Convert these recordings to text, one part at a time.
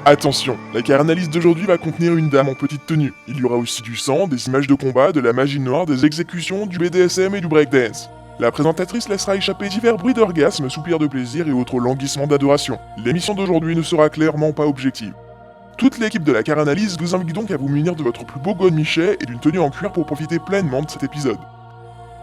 Attention, la carte-analyse d'aujourd'hui va contenir une dame en petite tenue. Il y aura aussi du sang, des images de combat, de la magie noire, des exécutions, du BDSM et du breakdance. La présentatrice laissera échapper divers bruits d'orgasme, soupirs de plaisir et autres languissements d'adoration. L'émission d'aujourd'hui ne sera clairement pas objective. Toute l'équipe de la carte-analyse vous invite donc à vous munir de votre plus beau godemichet et d'une tenue en cuir pour profiter pleinement de cet épisode.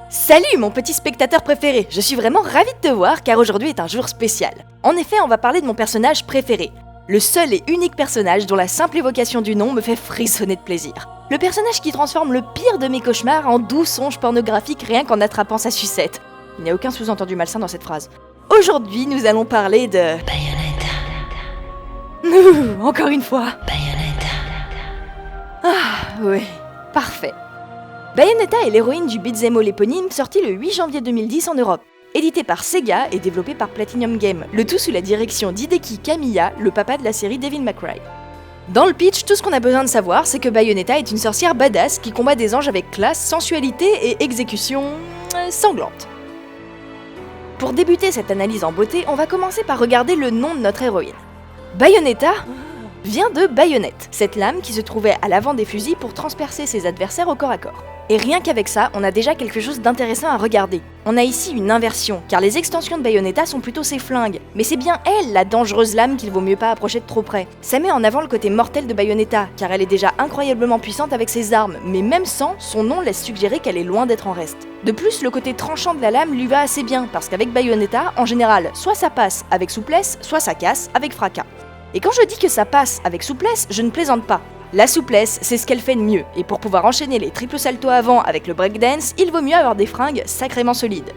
Salut mon petit spectateur préféré, je suis vraiment ravie de te voir car aujourd'hui est un jour spécial. En effet, on va parler de mon personnage préféré. Le seul et unique personnage dont la simple évocation du nom me fait frissonner de plaisir. Le personnage qui transforme le pire de mes cauchemars en doux songe pornographique rien qu'en attrapant sa sucette. Il n'y a aucun sous-entendu malsain dans cette phrase. Aujourd'hui, nous allons parler de... Bayonetta. Encore une fois. Bayonetta. Ah, oui, parfait. Bayonetta est l'héroïne du beat'em all éponyme sorti le 8 janvier 2010 en Europe. Édité par Sega et développé par Platinum Games, le tout sous la direction d'Hideki Kamiya, le papa de la série Devil May Cry. Dans le pitch, tout ce qu'on a besoin de savoir, c'est que Bayonetta est une sorcière badass qui combat des anges avec classe, sensualité et exécution... sanglante. Pour débuter cette analyse en beauté, on va commencer par regarder le nom de notre héroïne. Bayonetta vient de baïonnette, cette lame qui se trouvait à l'avant des fusils pour transpercer ses adversaires au corps à corps. Et rien qu'avec ça, on a déjà quelque chose d'intéressant à regarder. On a ici une inversion, car les extensions de Bayonetta sont plutôt ses flingues. Mais c'est bien elle, la dangereuse lame, qu'il vaut mieux pas approcher de trop près. Ça met en avant le côté mortel de Bayonetta, car elle est déjà incroyablement puissante avec ses armes, mais même sans, son nom laisse suggérer qu'elle est loin d'être en reste. De plus, le côté tranchant de la lame lui va assez bien, parce qu'avec Bayonetta, en général, soit ça passe avec souplesse, soit ça casse avec fracas. Et quand je dis que ça passe avec souplesse, je ne plaisante pas. La souplesse, c'est ce qu'elle fait de mieux, et pour pouvoir enchaîner les triples saltos avant avec le breakdance, il vaut mieux avoir des fringues sacrément solides.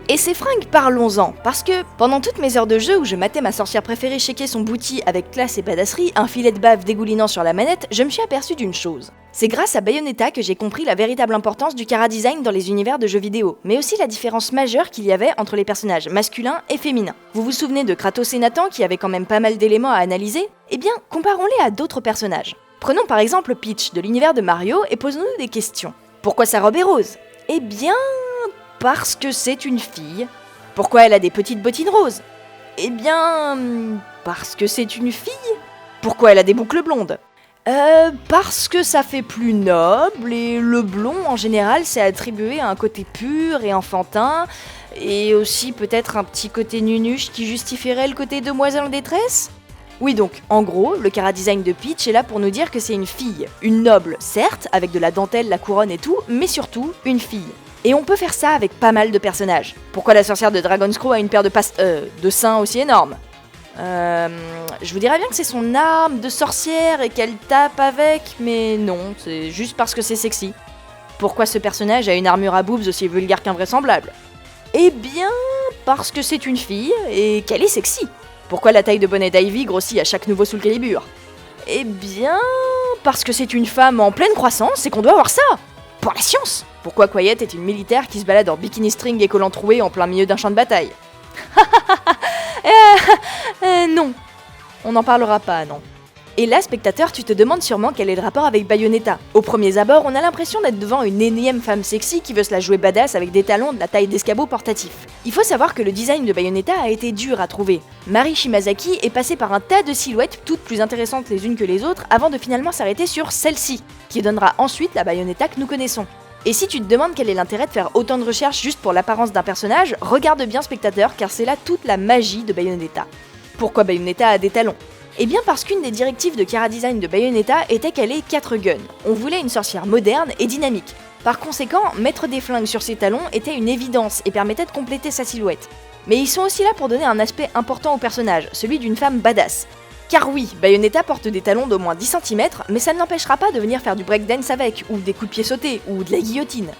Et ces fringues, parlons-en, parce que pendant toutes mes heures de jeu où je matais ma sorcière préférée shaker son booty avec classe et badasserie, un filet de bave dégoulinant sur la manette, je me suis aperçu d'une chose. C'est grâce à Bayonetta que j'ai compris la véritable importance du chara-design dans les univers de jeux vidéo, mais aussi la différence majeure qu'il y avait entre les personnages masculins et féminins. Vous vous souvenez de Kratos et Nathan qui avaient quand même pas mal d'éléments à analyser ? Eh bien, comparons-les à d'autres personnages. Prenons par exemple Peach de l'univers de Mario et posons-nous des questions. Pourquoi sa robe est rose ? Eh bien, parce que c'est une fille. Pourquoi elle a des petites bottines roses ? Eh bien, parce que c'est une fille. Pourquoi elle a des boucles blondes ? Parce que ça fait plus noble et le blond en général c'est attribué à un côté pur et enfantin et aussi peut-être un petit côté nunuche qui justifierait le côté demoiselle en détresse ? Oui donc, en gros, le chara-design de Peach est là pour nous dire que c'est une fille. Une noble, certes, avec de la dentelle, la couronne et tout, mais surtout, une fille. Et on peut faire ça avec pas mal de personnages. Pourquoi la sorcière de Dragon's Crow a une paire de seins aussi énorme ? Je vous dirais bien que c'est son arme de sorcière et qu'elle tape avec, mais non, c'est juste parce que c'est sexy. Pourquoi ce personnage a une armure à boobs aussi vulgaire qu'invraisemblable ? Eh bien, parce que c'est une fille et qu'elle est sexy. Pourquoi la taille de bonnet d'Ivy grossit à chaque nouveau Soul Calibur ? Eh bien, parce que c'est une femme en pleine croissance et qu'on doit avoir ça. Pour la science. Pourquoi Quiet est une militaire qui se balade en bikini string et collant troué en plein milieu d'un champ de bataille ? Non. On n'en parlera pas, non. Et là, spectateur, tu te demandes sûrement quel est le rapport avec Bayonetta. Au premier abord, on a l'impression d'être devant une énième femme sexy qui veut se la jouer badass avec des talons de la taille d'escabeau portatif. Il faut savoir que le design de Bayonetta a été dur à trouver. Mari Shimazaki est passée par un tas de silhouettes, toutes plus intéressantes les unes que les autres, avant de finalement s'arrêter sur celle-ci, qui donnera ensuite la Bayonetta que nous connaissons. Et si tu te demandes quel est l'intérêt de faire autant de recherches juste pour l'apparence d'un personnage, regarde bien spectateur car c'est là toute la magie de Bayonetta. Pourquoi Bayonetta a des talons ? Eh bien parce qu'une des directives de chara-design de Bayonetta était qu'elle ait 4 guns. On voulait une sorcière moderne et dynamique. Par conséquent, mettre des flingues sur ses talons était une évidence et permettait de compléter sa silhouette. Mais ils sont aussi là pour donner un aspect important au personnage, celui d'une femme badass. Car oui, Bayonetta porte des talons d'au moins 10 cm, mais ça ne l'empêchera pas de venir faire du breakdance avec, ou des coups de pied sautés, ou de la guillotine.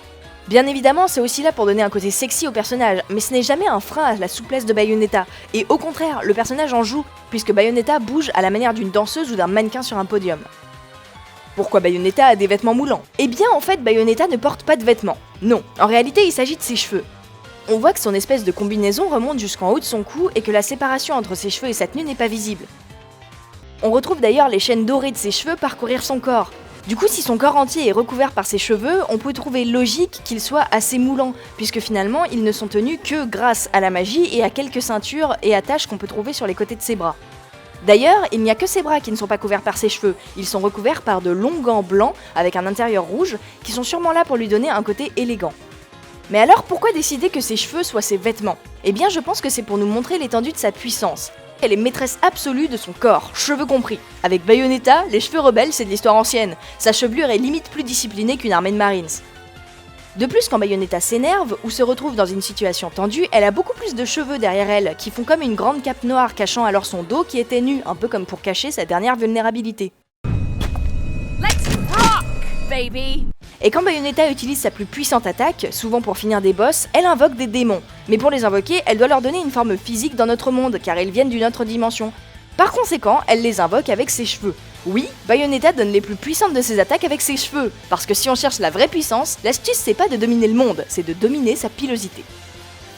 Bien évidemment, c'est aussi là pour donner un côté sexy au personnage, mais ce n'est jamais un frein à la souplesse de Bayonetta, et au contraire, le personnage en joue, puisque Bayonetta bouge à la manière d'une danseuse ou d'un mannequin sur un podium. Pourquoi Bayonetta a des vêtements moulants ? Eh bien, en fait, Bayonetta ne porte pas de vêtements. Non, en réalité, il s'agit de ses cheveux. On voit que son espèce de combinaison remonte jusqu'en haut de son cou et que la séparation entre ses cheveux et sa tenue n'est pas visible. On retrouve d'ailleurs les chaînes dorées de ses cheveux parcourir son corps. Du coup, si son corps entier est recouvert par ses cheveux, on peut trouver logique qu'il soit assez moulant, puisque finalement, ils ne sont tenus que grâce à la magie et à quelques ceintures et attaches qu'on peut trouver sur les côtés de ses bras. D'ailleurs, il n'y a que ses bras qui ne sont pas couverts par ses cheveux, ils sont recouverts par de longs gants blancs avec un intérieur rouge qui sont sûrement là pour lui donner un côté élégant. Mais alors pourquoi décider que ses cheveux soient ses vêtements? Eh bien je pense que c'est pour nous montrer l'étendue de sa puissance. Elle est maîtresse absolue de son corps, cheveux compris. Avec Bayonetta, les cheveux rebelles c'est de l'histoire ancienne, sa chevelure est limite plus disciplinée qu'une armée de Marines. De plus, quand Bayonetta s'énerve ou se retrouve dans une situation tendue, elle a beaucoup plus de cheveux derrière elle, qui font comme une grande cape noire cachant alors son dos qui était nu, un peu comme pour cacher sa dernière vulnérabilité. Let's rock, baby! Et quand Bayonetta utilise sa plus puissante attaque, souvent pour finir des boss, elle invoque des démons. Mais pour les invoquer, elle doit leur donner une forme physique dans notre monde, car ils viennent d'une autre dimension. Par conséquent, elle les invoque avec ses cheveux. Oui, Bayonetta donne les plus puissantes de ses attaques avec ses cheveux, parce que si on cherche la vraie puissance, l'astuce c'est pas de dominer le monde, c'est de dominer sa pilosité.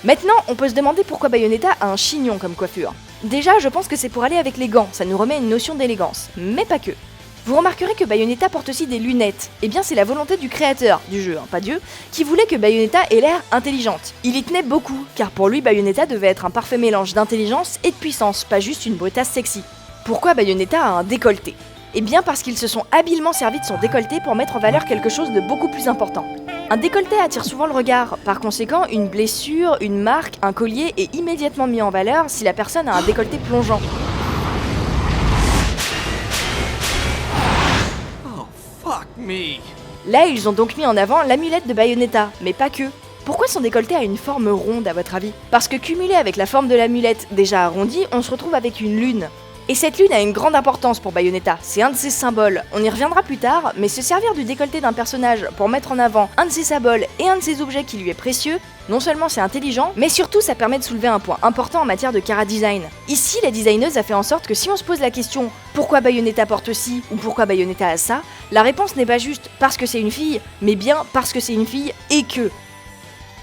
Maintenant, on peut se demander pourquoi Bayonetta a un chignon comme coiffure. Déjà, je pense que c'est pour aller avec les gants, ça nous remet une notion d'élégance, mais pas que. Vous remarquerez que Bayonetta porte aussi des lunettes. Eh bien c'est la volonté du créateur du jeu, pas Dieu, qui voulait que Bayonetta ait l'air intelligente. Il y tenait beaucoup, car pour lui Bayonetta devait être un parfait mélange d'intelligence et de puissance, pas juste une brutasse sexy. Pourquoi Bayonetta a un décolleté? Eh bien parce qu'ils se sont habilement servis de son décolleté pour mettre en valeur quelque chose de beaucoup plus important. Un décolleté attire souvent le regard, par conséquent une blessure, une marque, un collier est immédiatement mis en valeur si la personne a un décolleté plongeant. Là, ils ont donc mis en avant l'amulette de Bayonetta, mais pas que. Pourquoi son décolleté a une forme ronde à votre avis? Parce que cumulé avec la forme de l'amulette déjà arrondie, on se retrouve avec une lune. Et cette lune a une grande importance pour Bayonetta, c'est un de ses symboles. On y reviendra plus tard, mais se servir du décolleté d'un personnage pour mettre en avant un de ses symboles et un de ses objets qui lui est précieux, non seulement c'est intelligent, mais surtout ça permet de soulever un point important en matière de chara-design. Ici, la designeuse a fait en sorte que si on se pose la question « Pourquoi Bayonetta porte ci ?» ou « Pourquoi Bayonetta a ça ?», la réponse n'est pas juste « Parce que c'est une fille », mais bien « Parce que c'est une fille et que ».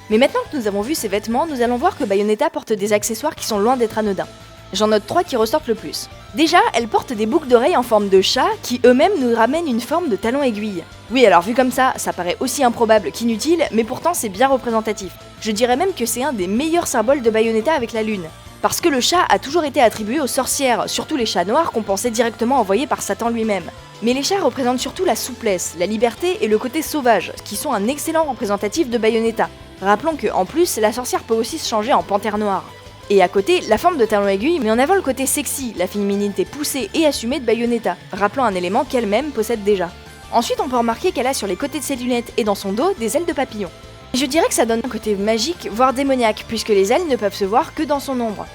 Mais maintenant que nous avons vu ses vêtements, nous allons voir que Bayonetta porte des accessoires qui sont loin d'être anodins. J'en note 3 qui ressortent le plus. Déjà, elle porte des boucles d'oreilles en forme de chat qui eux-mêmes nous ramènent une forme de talon aiguille. Oui, alors vu comme ça paraît aussi improbable qu'inutile, mais pourtant c'est bien représentatif. Je dirais même que c'est un des meilleurs symboles de Bayonetta avec la lune. Parce que le chat a toujours été attribué aux sorcières, surtout les chats noirs qu'on pensait directement envoyés par Satan lui-même. Mais les chats représentent surtout la souplesse, la liberté et le côté sauvage, qui sont un excellent représentatif de Bayonetta. Rappelons que, en plus, la sorcière peut aussi se changer en panthère noire. Et à côté, la forme de talon aiguille met en avant le côté sexy, la féminité poussée et assumée de Bayonetta, rappelant un élément qu'elle-même possède déjà. Ensuite, on peut remarquer qu'elle a sur les côtés de ses lunettes et dans son dos des ailes de papillon. Je dirais que ça donne un côté magique, voire démoniaque, puisque les ailes ne peuvent se voir que dans son ombre.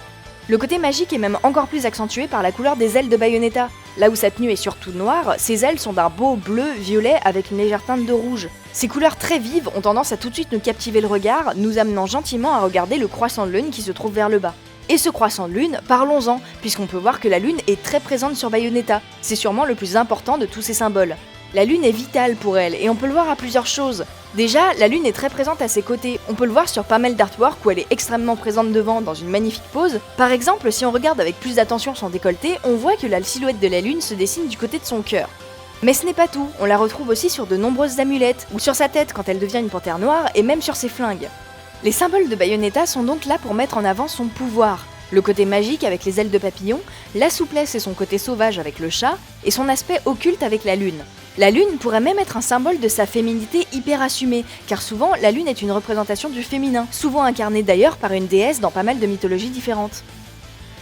Le côté magique est même encore plus accentué par la couleur des ailes de Bayonetta. Là où sa tenue est surtout noire, ses ailes sont d'un beau bleu-violet avec une légère teinte de rouge. Ces couleurs très vives ont tendance à tout de suite nous captiver le regard, nous amenant gentiment à regarder le croissant de lune qui se trouve vers le bas. Et ce croissant de lune, parlons-en, puisqu'on peut voir que la lune est très présente sur Bayonetta. C'est sûrement le plus important de tous ces symboles. La lune est vitale pour elle, et on peut le voir à plusieurs choses. Déjà, la lune est très présente à ses côtés, on peut le voir sur pas mal d'artwork où elle est extrêmement présente devant dans une magnifique pose. Par exemple, si on regarde avec plus d'attention son décolleté, on voit que la silhouette de la lune se dessine du côté de son cœur. Mais ce n'est pas tout, on la retrouve aussi sur de nombreuses amulettes, ou sur sa tête quand elle devient une panthère noire, et même sur ses flingues. Les symboles de Bayonetta sont donc là pour mettre en avant son pouvoir. Le côté magique avec les ailes de papillon, la souplesse et son côté sauvage avec le chat, et son aspect occulte avec la lune. La lune pourrait même être un symbole de sa féminité hyper assumée, car souvent la lune est une représentation du féminin, souvent incarnée d'ailleurs par une déesse dans pas mal de mythologies différentes.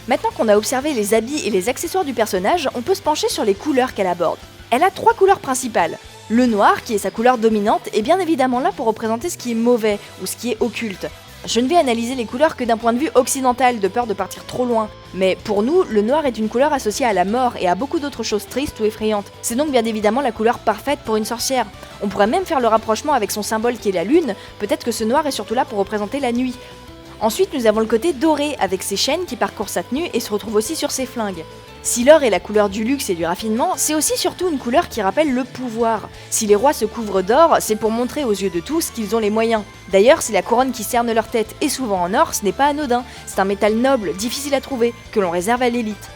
Maintenant qu'on a observé les habits et les accessoires du personnage, on peut se pencher sur les couleurs qu'elle aborde. Elle a 3 couleurs principales. Le noir, qui est sa couleur dominante, est bien évidemment là pour représenter ce qui est mauvais, ou ce qui est occulte. Je ne vais analyser les couleurs que d'un point de vue occidental, de peur de partir trop loin. Mais pour nous, le noir est une couleur associée à la mort et à beaucoup d'autres choses tristes ou effrayantes. C'est donc bien évidemment la couleur parfaite pour une sorcière. On pourrait même faire le rapprochement avec son symbole qui est la lune, peut-être que ce noir est surtout là pour représenter la nuit. Ensuite, nous avons le côté doré, avec ses chaînes qui parcourent sa tenue et se retrouvent aussi sur ses flingues. Si l'or est la couleur du luxe et du raffinement, c'est aussi surtout une couleur qui rappelle le pouvoir. Si les rois se couvrent d'or, c'est pour montrer aux yeux de tous qu'ils ont les moyens. D'ailleurs, si la couronne qui cerne leur tête est souvent en or, ce n'est pas anodin, c'est un métal noble, difficile à trouver, que l'on réserve à l'élite.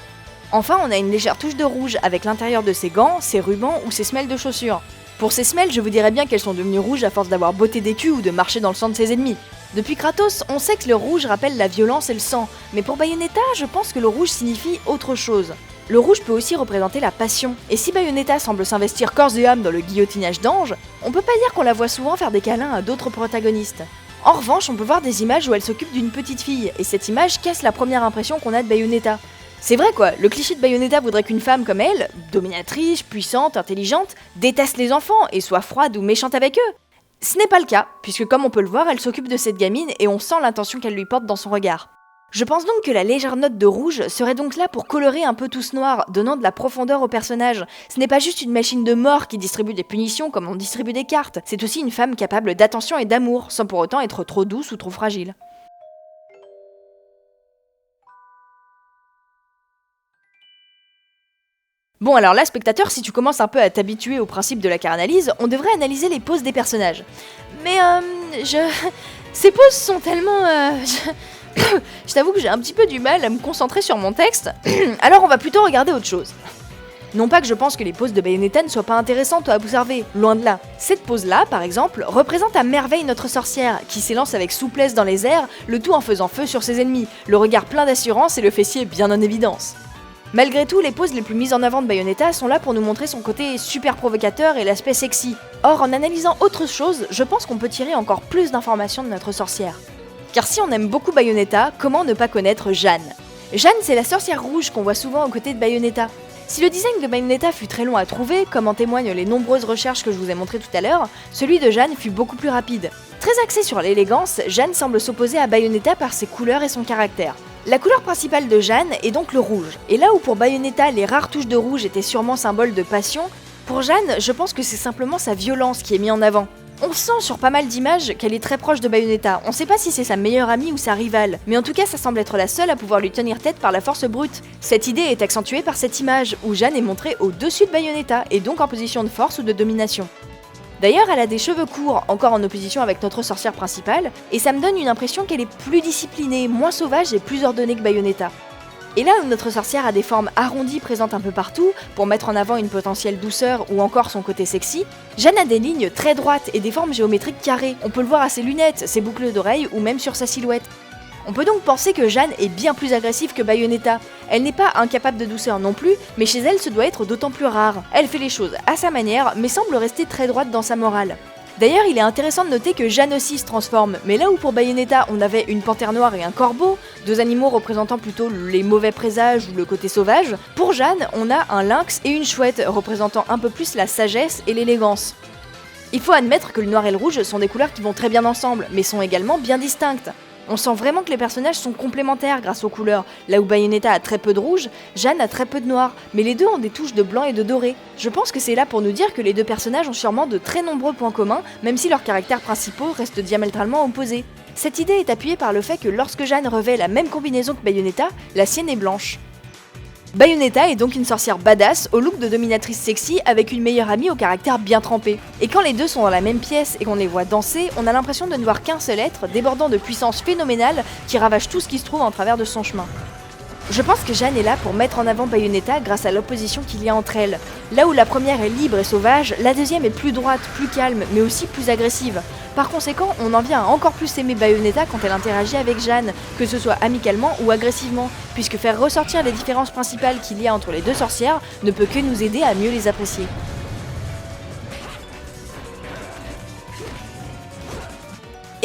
Enfin, on a une légère touche de rouge avec l'intérieur de ses gants, ses rubans ou ses semelles de chaussures. Pour ces semelles, je vous dirais bien qu'elles sont devenues rouges à force d'avoir botté des culs ou de marcher dans le sang de ses ennemis. Depuis Kratos, on sait que le rouge rappelle la violence et le sang, mais pour Bayonetta, je pense que le rouge signifie autre chose. le rouge peut aussi représenter la passion. Et si Bayonetta semble s'investir corps et âme dans le guillotinage d'anges, on peut pas dire qu'on la voit souvent faire des câlins à d'autres protagonistes. En revanche, on peut voir des images où elle s'occupe d'une petite fille, et cette image casse la première impression qu'on a de Bayonetta. C'est vrai quoi, le cliché de Bayonetta voudrait qu'une femme comme elle, dominatrice, puissante, intelligente, déteste les enfants et soit froide ou méchante avec eux. Ce n'est pas le cas, puisque comme on peut le voir, elle s'occupe de cette gamine et on sent l'intention qu'elle lui porte dans son regard. Je pense donc que la légère note de rouge serait donc là pour colorer un peu tout ce noir, donnant de la profondeur au personnage. Ce n'est pas juste une machine de mort qui distribue des punitions comme on distribue des cartes, c'est aussi une femme capable d'attention et d'amour, sans pour autant être trop douce ou trop fragile. Bon alors là, spectateur, si tu commences un peu à t'habituer au principe de la carte-analyse, on devrait analyser les poses des personnages. Mais ces poses sont tellement... Je t'avoue que j'ai un petit peu du mal à me concentrer sur mon texte, alors on va plutôt regarder autre chose. Non pas que je pense que les poses de Bayonetta ne soient pas intéressantes à observer, loin de là. Cette pose-là, par exemple, représente à merveille notre sorcière, qui s'élance avec souplesse dans les airs, le tout en faisant feu sur ses ennemis, le regard plein d'assurance et le fessier bien en évidence. Malgré tout, les poses les plus mises en avant de Bayonetta sont là pour nous montrer son côté super provocateur et l'aspect sexy. Or, en analysant autre chose, je pense qu'on peut tirer encore plus d'informations de notre sorcière. Car si on aime beaucoup Bayonetta, comment ne pas connaître Jeanne ? Jeanne, c'est la sorcière rouge qu'on voit souvent aux côtés de Bayonetta. Si le design de Bayonetta fut très long à trouver, comme en témoignent les nombreuses recherches que je vous ai montrées tout à l'heure, celui de Jeanne fut beaucoup plus rapide. Très axée sur l'élégance, Jeanne semble s'opposer à Bayonetta par ses couleurs et son caractère. La couleur principale de Jeanne est donc le rouge, et là où pour Bayonetta les rares touches de rouge étaient sûrement symboles de passion, pour Jeanne, je pense que c'est simplement sa violence qui est mise en avant. On sent sur pas mal d'images qu'elle est très proche de Bayonetta, on sait pas si c'est sa meilleure amie ou sa rivale, mais en tout cas ça semble être la seule à pouvoir lui tenir tête par la force brute. Cette idée est accentuée par cette image, où Jeanne est montrée au-dessus de Bayonetta, et donc en position de force ou de domination. D'ailleurs, elle a des cheveux courts, encore en opposition avec notre sorcière principale, et ça me donne une impression qu'elle est plus disciplinée, moins sauvage et plus ordonnée que Bayonetta. Et là où notre sorcière a des formes arrondies présentes un peu partout, pour mettre en avant une potentielle douceur ou encore son côté sexy, Jeanne a des lignes très droites et des formes géométriques carrées, on peut le voir à ses lunettes, ses boucles d'oreilles ou même sur sa silhouette. On peut donc penser que Jeanne est bien plus agressive que Bayonetta. Elle n'est pas incapable de douceur non plus, mais chez elle ce doit être d'autant plus rare. Elle fait les choses à sa manière, mais semble rester très droite dans sa morale. D'ailleurs, il est intéressant de noter que Jeanne aussi se transforme, mais là où pour Bayonetta on avait une panthère noire et un corbeau, deux animaux représentant plutôt les mauvais présages ou le côté sauvage, pour Jeanne on a un lynx et une chouette représentant un peu plus la sagesse et l'élégance. Il faut admettre que le noir et le rouge sont des couleurs qui vont très bien ensemble, mais sont également bien distinctes. On sent vraiment que les personnages sont complémentaires grâce aux couleurs. Là où Bayonetta a très peu de rouge, Jeanne a très peu de noir, mais les deux ont des touches de blanc et de doré. Je pense que c'est là pour nous dire que les deux personnages ont sûrement de très nombreux points communs, même si leurs caractères principaux restent diamétralement opposés. Cette idée est appuyée par le fait que lorsque Jeanne revêt la même combinaison que Bayonetta, la sienne est blanche. Bayonetta est donc une sorcière badass au look de dominatrice sexy avec une meilleure amie au caractère bien trempé. Et quand les deux sont dans la même pièce et qu'on les voit danser, on a l'impression de ne voir qu'un seul être débordant de puissance phénoménale qui ravage tout ce qui se trouve en travers de son chemin. Je pense que Jeanne est là pour mettre en avant Bayonetta grâce à l'opposition qu'il y a entre elles. Là où la première est libre et sauvage, la deuxième est plus droite, plus calme, mais aussi plus agressive. Par conséquent, on en vient à encore plus aimer Bayonetta quand elle interagit avec Jeanne, que ce soit amicalement ou agressivement, puisque faire ressortir les différences principales qu'il y a entre les deux sorcières ne peut que nous aider à mieux les apprécier.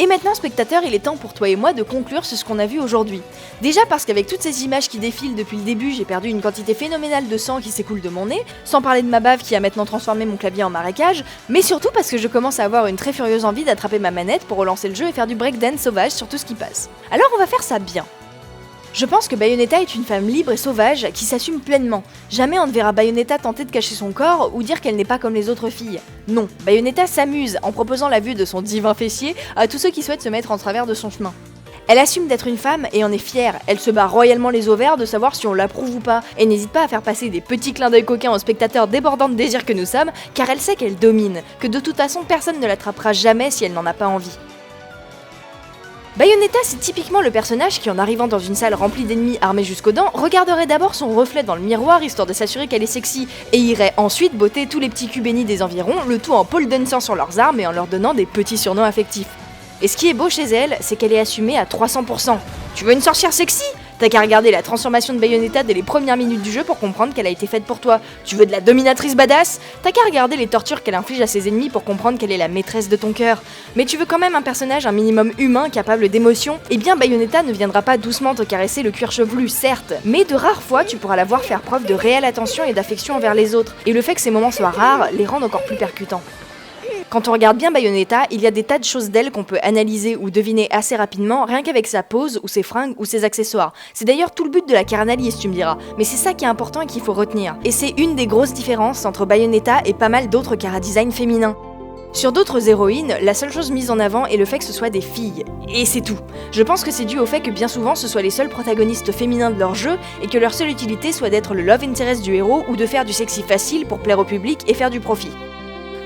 Et maintenant, spectateur, il est temps pour toi et moi de conclure sur ce qu'on a vu aujourd'hui. Déjà parce qu'avec toutes ces images qui défilent depuis le début, j'ai perdu une quantité phénoménale de sang qui s'écoule de mon nez, sans parler de ma bave qui a maintenant transformé mon clavier en marécage, mais surtout parce que je commence à avoir une très furieuse envie d'attraper ma manette pour relancer le jeu et faire du breakdance sauvage sur tout ce qui passe. Alors on va faire ça bien. Je pense que Bayonetta est une femme libre et sauvage qui s'assume pleinement. Jamais on ne verra Bayonetta tenter de cacher son corps ou dire qu'elle n'est pas comme les autres filles. Non, Bayonetta s'amuse en proposant la vue de son divin fessier à tous ceux qui souhaitent se mettre en travers de son chemin. Elle assume d'être une femme et en est fière, elle se bat royalement les ovaires de savoir si on l'approuve ou pas, et n'hésite pas à faire passer des petits clins d'œil coquins aux spectateurs débordants de désir que nous sommes, car elle sait qu'elle domine, que de toute façon personne ne l'attrapera jamais si elle n'en a pas envie. Bayonetta, c'est typiquement le personnage qui, en arrivant dans une salle remplie d'ennemis armés jusqu'aux dents, regarderait d'abord son reflet dans le miroir histoire de s'assurer qu'elle est sexy, et irait ensuite botter tous les petits culs bénis des environs, le tout en pole dansant sur leurs armes et en leur donnant des petits surnoms affectifs. Et ce qui est beau chez elle, c'est qu'elle est assumée à 300%. Tu veux une sorcière sexy ? T'as qu'à regarder la transformation de Bayonetta dès les premières minutes du jeu pour comprendre qu'elle a été faite pour toi. Tu veux de la dominatrice badass? T'as qu'à regarder les tortures qu'elle inflige à ses ennemis pour comprendre qu'elle est la maîtresse de ton cœur. Mais tu veux quand même un personnage un minimum humain, capable d'émotion? Eh bien Bayonetta ne viendra pas doucement te caresser le cuir chevelu, certes, mais de rares fois tu pourras la voir faire preuve de réelle attention et d'affection envers les autres, et le fait que ces moments soient rares les rend encore plus percutants. Quand on regarde bien Bayonetta, il y a des tas de choses d'elle qu'on peut analyser ou deviner assez rapidement, rien qu'avec sa pose, ou ses fringues, ou ses accessoires. C'est d'ailleurs tout le but de la care-analyse, tu me diras, mais c'est ça qui est important et qu'il faut retenir. Et c'est une des grosses différences entre Bayonetta et pas mal d'autres chara-design féminins. Sur d'autres héroïnes, la seule chose mise en avant est le fait que ce soit des filles. Et c'est tout. Je pense que c'est dû au fait que bien souvent ce soient les seuls protagonistes féminins de leur jeu et que leur seule utilité soit d'être le love interest du héros ou de faire du sexy facile pour plaire au public et faire du profit.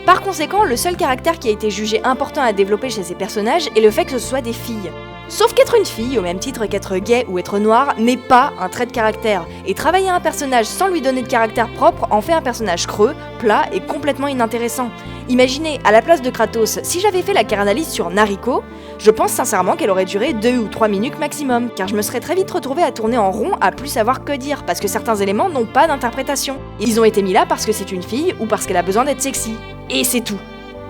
Par conséquent, le seul caractère qui a été jugé important à développer chez ces personnages est le fait que ce soit des filles. Sauf qu'être une fille, au même titre qu'être gay ou être noir, n'est pas un trait de caractère, et travailler un personnage sans lui donner de caractère propre en fait un personnage creux, plat et complètement inintéressant. Imaginez, à la place de Kratos, si j'avais fait la care-analyse sur Nariko, je pense sincèrement qu'elle aurait duré 2 ou 3 minutes maximum, car je me serais très vite retrouvée à tourner en rond à plus savoir que dire, parce que certains éléments n'ont pas d'interprétation. Ils ont été mis là parce que c'est une fille ou parce qu'elle a besoin d'être sexy. Et c'est tout.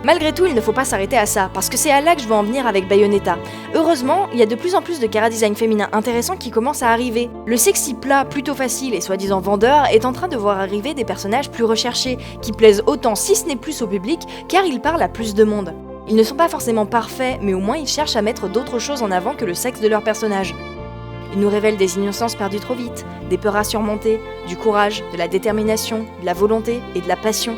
Malgré tout, il ne faut pas s'arrêter à ça, parce que c'est à là que je veux en venir avec Bayonetta. Heureusement, il y a de plus en plus de chara-design féminin intéressants qui commencent à arriver. Le sexy plat, plutôt facile et soi-disant vendeur, est en train de voir arriver des personnages plus recherchés, qui plaisent autant si ce n'est plus au public, car ils parlent à plus de monde. Ils ne sont pas forcément parfaits, mais au moins ils cherchent à mettre d'autres choses en avant que le sexe de leur personnage. Ils nous révèlent des innocences perdues trop vite, des peurs à surmonter, du courage, de la détermination, de la volonté et de la passion.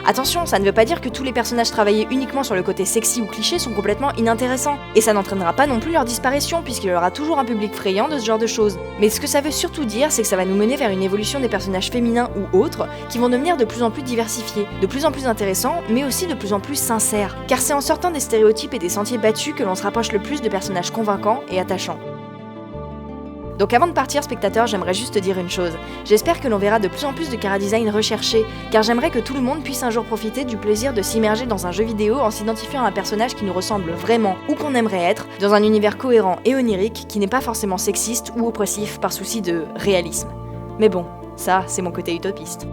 Attention, ça ne veut pas dire que tous les personnages travaillés uniquement sur le côté sexy ou cliché sont complètement inintéressants, et ça n'entraînera pas non plus leur disparition puisqu'il y aura toujours un public friand de ce genre de choses. Mais ce que ça veut surtout dire, c'est que ça va nous mener vers une évolution des personnages féminins ou autres qui vont devenir de plus en plus diversifiés, de plus en plus intéressants, mais aussi de plus en plus sincères. Car c'est en sortant des stéréotypes et des sentiers battus que l'on se rapproche le plus de personnages convaincants et attachants. Donc avant de partir, spectateur, j'aimerais juste te dire une chose. J'espère que l'on verra de plus en plus de chara-design recherchés, car j'aimerais que tout le monde puisse un jour profiter du plaisir de s'immerger dans un jeu vidéo en s'identifiant à un personnage qui nous ressemble vraiment ou qu'on aimerait être, dans un univers cohérent et onirique qui n'est pas forcément sexiste ou oppressif par souci de réalisme. Mais bon, ça, c'est mon côté utopiste.